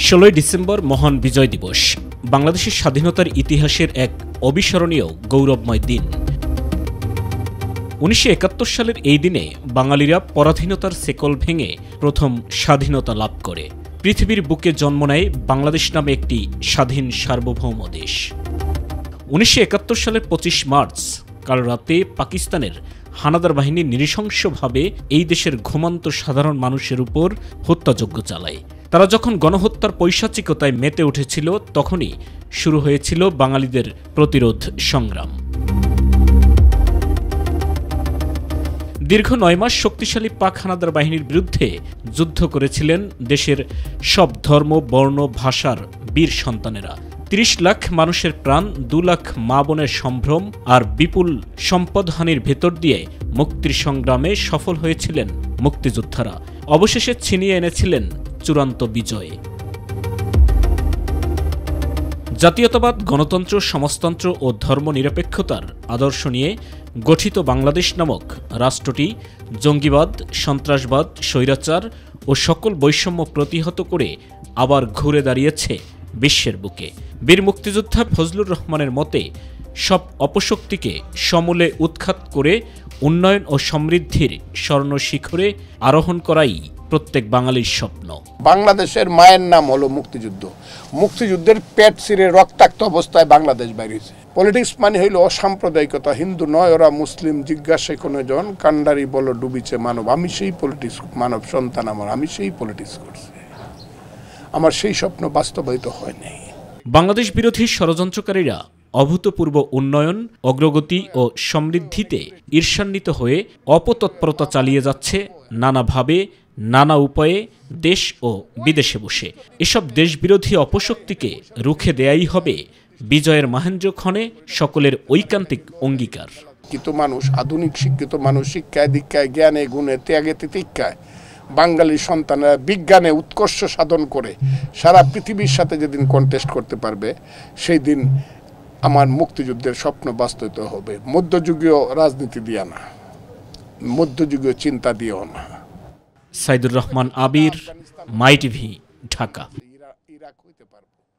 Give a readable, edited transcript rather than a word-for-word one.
16 December মহান বিজয় দিবস, বাংলাদেশের স্বাধীনতার ইতিহাসের এক অবিস্মরণীয় গৌরবময় দিন। 1971 সালের এই দিনে বাঙালিরা পরাধীনতার শেকল ভেঙে প্রথম স্বাধীনতা লাভ করে পৃথিবীর বুকে জন্ম নেয় বাংলাদেশ নামে একটি স্বাধীন সার্বভৌম দেশ। 1971 সালের 25 মার্চ কাল রাতে পাকিস্তানের হানাদার বাহিনী নৃশংসভাবে এই দেশের ঘুমন্ত সাধারণ মানুষের উপর হত্যাযজ্ঞ চালায়। তারা যখন গণহত্যার পৈশাচিকতায় মেতে উঠেছিল, তখনই শুরু হয়েছিল বাঙালিদের প্রতিরোধ সংগ্রাম। দীর্ঘ 9 মাস শক্তিশালী পাক হানাদার বাহিনীর বিরুদ্ধে যুদ্ধ করেছিলেন দেশের সব ধর্ম, বর্ণ, ভাষার বীর সন্তানেরা। 30 লাখ মানুষের প্রাণ, 2 লাখ মা বোনের সম্ভ্রম আর বিপুল সম্পদহানির ভেতর দিয়ে মুক্তির সংগ্রামে সফল হয়েছিলেন মুক্তিযোদ্ধারা। অবশেষে ছিনিয়ে এনেছিলেন চূড়ান্ত বিজয়। জাতীয়তাবাদ, গণতন্ত্র, সমাজতন্ত্র ও ধর্মনিরপেক্ষতার আদর্শ নিয়ে গঠিত বাংলাদেশ নামক রাষ্ট্রটি জঙ্গিবাদ, সন্ত্রাসবাদ, স্বৈরাচার ও সকল বৈষম্য প্রতিহত করে আবার ঘুরে দাঁড়িয়েছে বিশ্বের বুকে। বীর মুক্তিযোদ্ধা ফজলুর রহমানের মতে, সব অপশক্তিকে সমূলে উৎখাত করে উন্নয়ন ও সমৃদ্ধির স্বর্ণ শিখরে আরোহণ করাই প্রত্যেক বাঙালির স্বপ্ন। বাংলাদেশের মায়ের নাম হলো মুক্তিযুদ্ধ। মুক্তিযুদ্ধের পেট ছিঁড়ে রক্তাক্ত অবস্থায় বাংলাদেশ বাইরেছে। পলিটিক্স মানে হইল অসাম্প্রদায়িকতা। হিন্দু নয়, ওরা মুসলিম, জিজ্ঞাসা কোনো জন কান্ডারি বলো ডুবিছে মানব। আমি সেই পলিটিক্স, মানব সন্তান আমি সেই পলিটিক্স করছি। আমার সেই স্বপ্ন বাস্তবায়িত হয় নাই। বাংলাদেশ বিরোধী ষড়যন্ত্রকারীরা অভূতপূর্ব উন্নয়ন, অগ্রগতি ও সমৃদ্ধিতে ঈর্ষান্বিত হয়ে অপতৎপরতা চালিয়ে যাচ্ছে নানাভাবে, নানা উপায়ে, দেশ ও বিদেশে বসে। এসব দেশবিরোধী অপশক্তিকে রুখে দেয়াই হবে বিজয়ের মাহেন্দ্রক্ষণে সকলের ঐকান্তিক অঙ্গীকার। কিন্তু মানুষ, আধুনিক শিক্ষিত মানুষ শিক্ষায় দীক্ষায়, জ্ঞানে গুণে, ত্যাগে তিতিক্ষায় বাঙালির সন্তানেরা বিজ্ঞানে উৎকর্ষ সাধন করে সারা পৃথিবীর সাথে যেদিন কন্টেস্ট করতে পারবে, সেই দিন আমার মুক্তিযুদ্ধের স্বপ্ন বাস্তবিত হবে। মধ্যযুগীয় রাজনীতি দিয়া না, মধ্যযুগীয় চিন্তা দিয়েও না। সাইদুর রহমান আবির, মাই টিভি, ঢাকা।